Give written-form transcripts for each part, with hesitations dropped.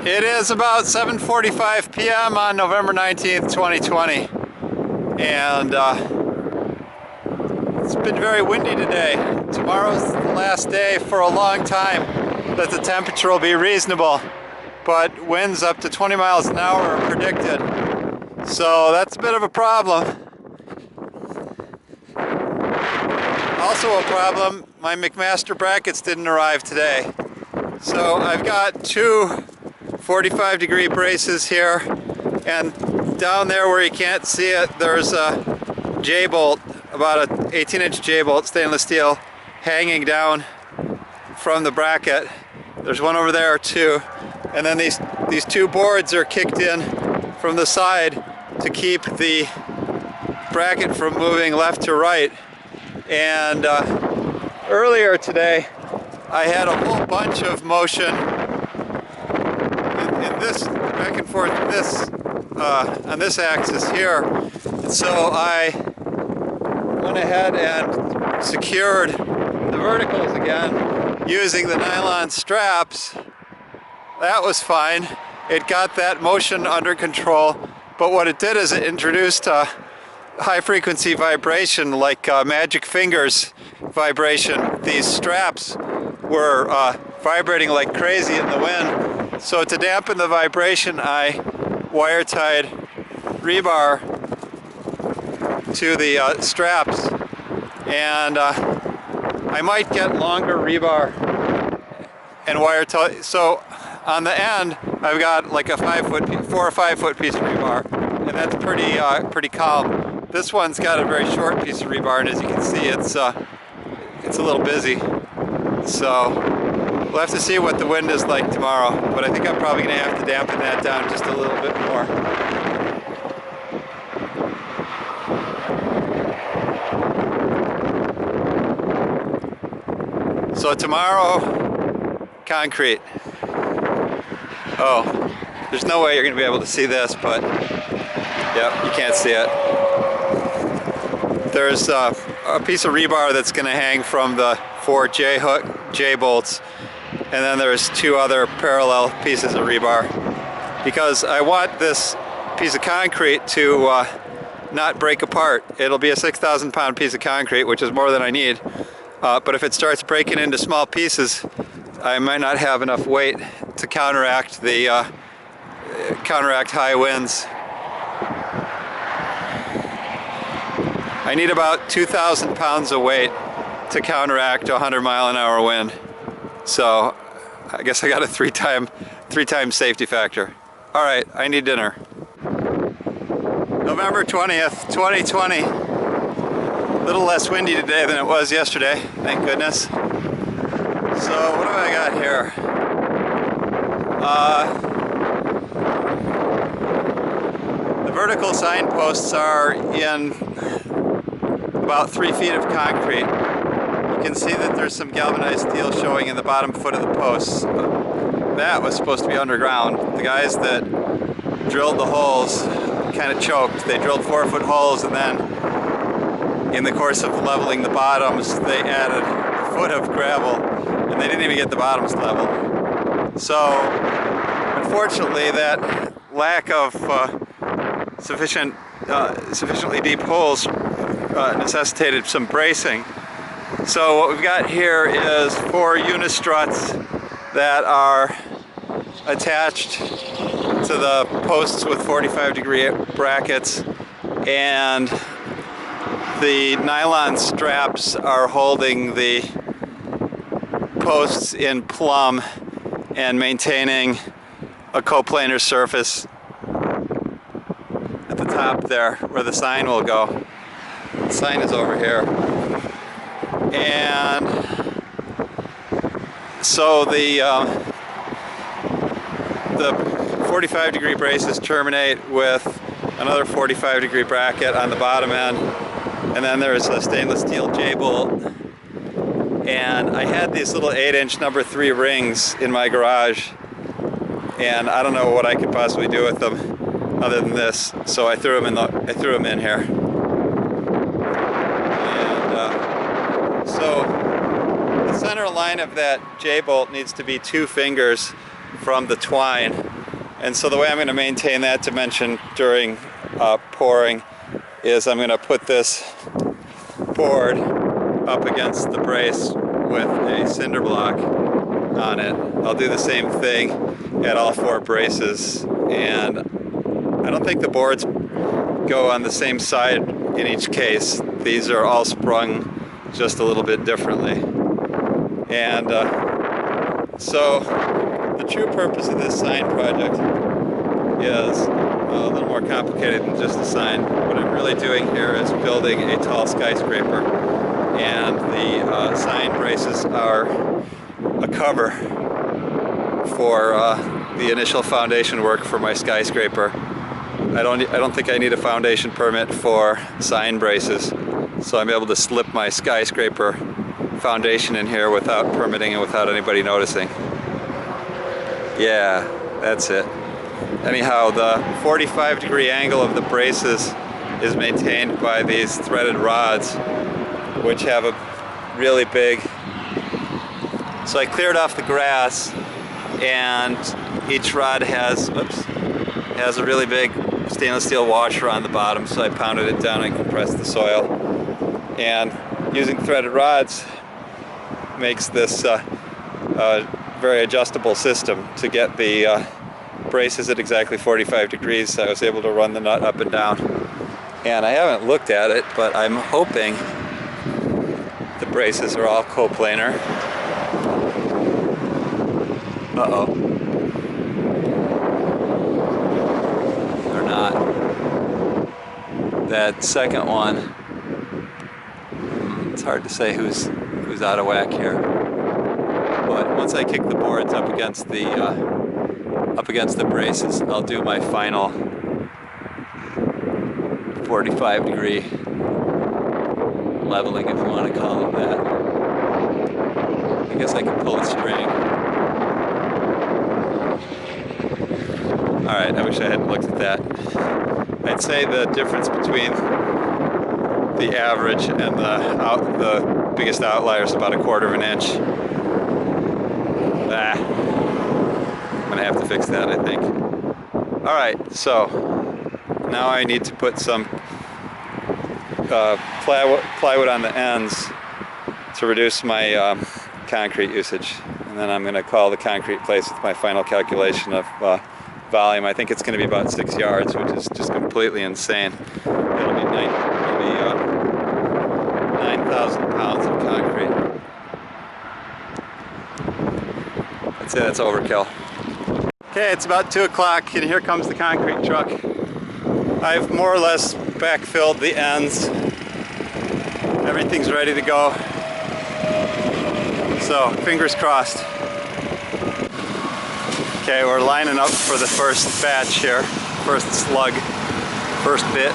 It is about 7:45 p.m. on November 19th, 2020, and it's been very windy today. Tomorrow's the last day for a long time that the temperature will be reasonable, but winds up to 20 miles an hour are predicted, so that's a bit of a problem. Also a problem, my McMaster brackets didn't arrive today. So I've got two 45-degree braces here, and down there where you can't see it, there's a J-bolt, about an 18-inch J-bolt, stainless steel, hanging down from the bracket. There's one over there too, and then these two boards are kicked in from the side to keep the bracket from moving left to right. And earlier today I had a whole bunch of motion in this back and forth on this axis here, and so I went ahead and secured the verticals again using the nylon straps. That was fine. It got that motion under control, but what it did is it introduced high frequency vibration, like magic fingers vibration. These straps were vibrating like crazy in the wind. So to dampen the vibration, I wire tied rebar to the straps, and I might get longer rebar and wire tie. So on the end, I've got like a 4 or 5 foot piece of rebar, and that's pretty calm. This one's got a very short piece of rebar, and as you can see, it's a little busy. So we'll have to see what the wind is like tomorrow, but I think I'm probably going to have to dampen that down just a little bit more. So tomorrow, concrete. Oh, there's no way you're going to be able to see this, but yep, you can't see it. There's a piece of rebar that's going to hang from the 4 J-bolts, and then there's 2 other parallel pieces of rebar, because I want this piece of concrete to not break apart. It'll be a 6,000 pound piece of concrete, which is more than I need, but if it starts breaking into small pieces, I might not have enough weight to counteract high winds. I need about 2,000 pounds of weight to counteract a 100-mile-an-hour wind. So I guess I got a three time safety factor. All right, I need dinner. November 20th, 2020. A little less windy today than it was yesterday, thank goodness. So what have I got here? The vertical signposts are in about 3 feet of concrete. You can see that there's some galvanized steel showing in the bottom foot of the posts. That was supposed to be underground. The guys that drilled the holes kind of choked. They drilled 4-foot holes, and then in the course of leveling the bottoms, they added a foot of gravel, and they didn't even get the bottoms level. So unfortunately, that lack of sufficiently deep holes necessitated some bracing. So what we've got here is 4 unistruts that are attached to the posts with 45-degree brackets, and the nylon straps are holding the posts in plumb and maintaining a coplanar surface at the top there where the sign will go. The sign is over here. And so the 45-degree braces terminate with another 45-degree bracket on the bottom end, and then there's a stainless steel J-bolt. And I had these little 8-inch number 3 rings in my garage, and I don't know what I could possibly do with them other than this, so I threw them in here. And so the center line of that J-bolt needs to be 2 fingers from the twine. And so the way I'm going to maintain that dimension during pouring is I'm going to put this board up against the brace with a cinder block on it. I'll do the same thing at all 4 braces, and I don't think the boards go on the same side in each case. These are all sprung just a little bit differently. And so the true purpose of this sign project is a little more complicated than just a sign. What I'm really doing here is building a tall skyscraper, and the sign braces are a cover for the initial foundation work for my skyscraper. I don't think I need a foundation permit for sign braces, so I'm able to slip my skyscraper foundation in here without permitting and without anybody noticing. Yeah, that's it. Anyhow, the 45-degree angle of the braces is maintained by these threaded rods, which have a really big... So I cleared off the grass, and each rod has a really big stainless steel washer on the bottom, so I pounded it down and compressed the soil. And using threaded rods makes this a very adjustable system to get the braces at exactly 45 degrees. I was able to run the nut up and down. And I haven't looked at it, but I'm hoping the braces are all coplanar. Uh-oh. They're not. That second one, it's hard to say who's out of whack here. But once I kick the boards up against the braces, I'll do my final 45-degree leveling, if you want to call it that. I guess I can pull a string. Alright, I wish I hadn't looked at that. I'd say the difference between the average and the biggest outlier is about 1/4 inch. I'm gonna have to fix that, I think. Alright, so now I need to put some plywood on the ends to reduce my concrete usage. And then I'm going to call the concrete place with my final calculation of volume. I think it's going to be about 6 yards, which is just completely insane. It'll be 9,000 pounds of concrete. I'd say that's overkill. Okay, it's about 2 o'clock and here comes the concrete truck. I've more or less backfilled the ends. Everything's ready to go. So, fingers crossed. Okay, we're lining up for the first batch here. First slug, first bit.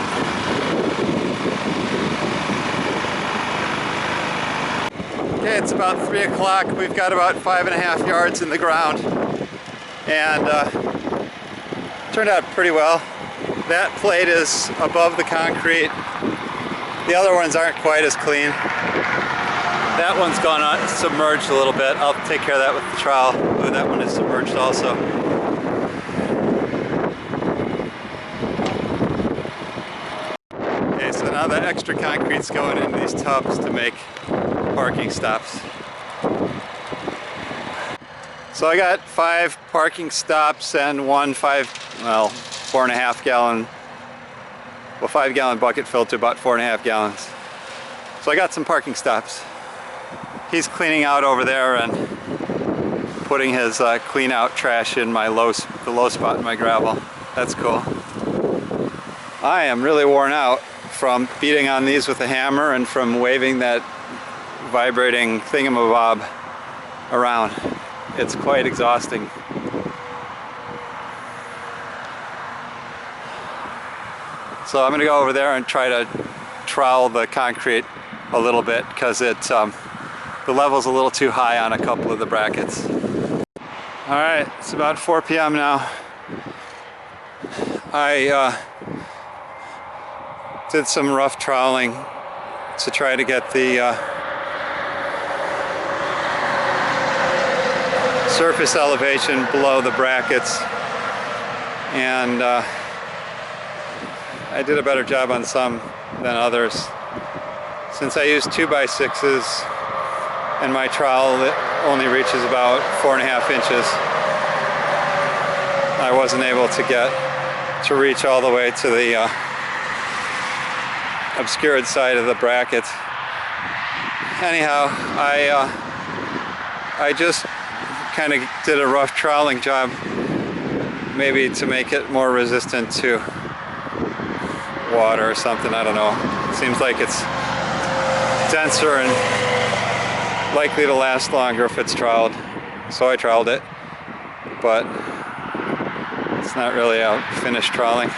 Okay, it's about 3 o'clock. We've got about 5.5 yards in the ground. And turned out pretty well. That plate is above the concrete. The other ones aren't quite as clean. That one's gone submerged a little bit. I'll take care of that with the trowel. Ooh, that one is submerged also. Okay, so now the extra concrete's going into these tubs to make parking stops. So I got 5 parking stops and one 4.5 gallon, 5 gallon bucket filled to about 4.5 gallons. So I got some parking stops. He's cleaning out over there and putting his clean out trash in the low spot in my gravel. That's cool. I am really worn out from beating on these with a hammer and from waving that vibrating thingamabob around. It's quite exhausting. So I'm going to go over there and try to trowel the concrete a little bit because the level's a little too high on a couple of the brackets. Alright, it's about 4 p.m. now. I did some rough troweling to try to get the surface elevation below the brackets. and I did a better job on some than others. Since I used 2x6s and my trowel only reaches about 4.5 inches, I wasn't able to reach all the way to the obscured side of the bracket. Anyhow, I just kind of did a rough troweling job, maybe to make it more resistant to water or something, I don't know. It seems like it's denser and likely to last longer if it's troweled. So I troweled it, but it's not really a finished troweling.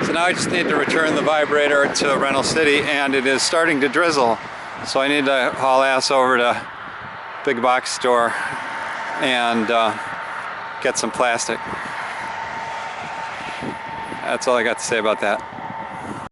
So now I just need to return the vibrator to Rental City, and it is starting to drizzle. So I need to haul ass over to big box store and get some plastic. That's all I got to say about that.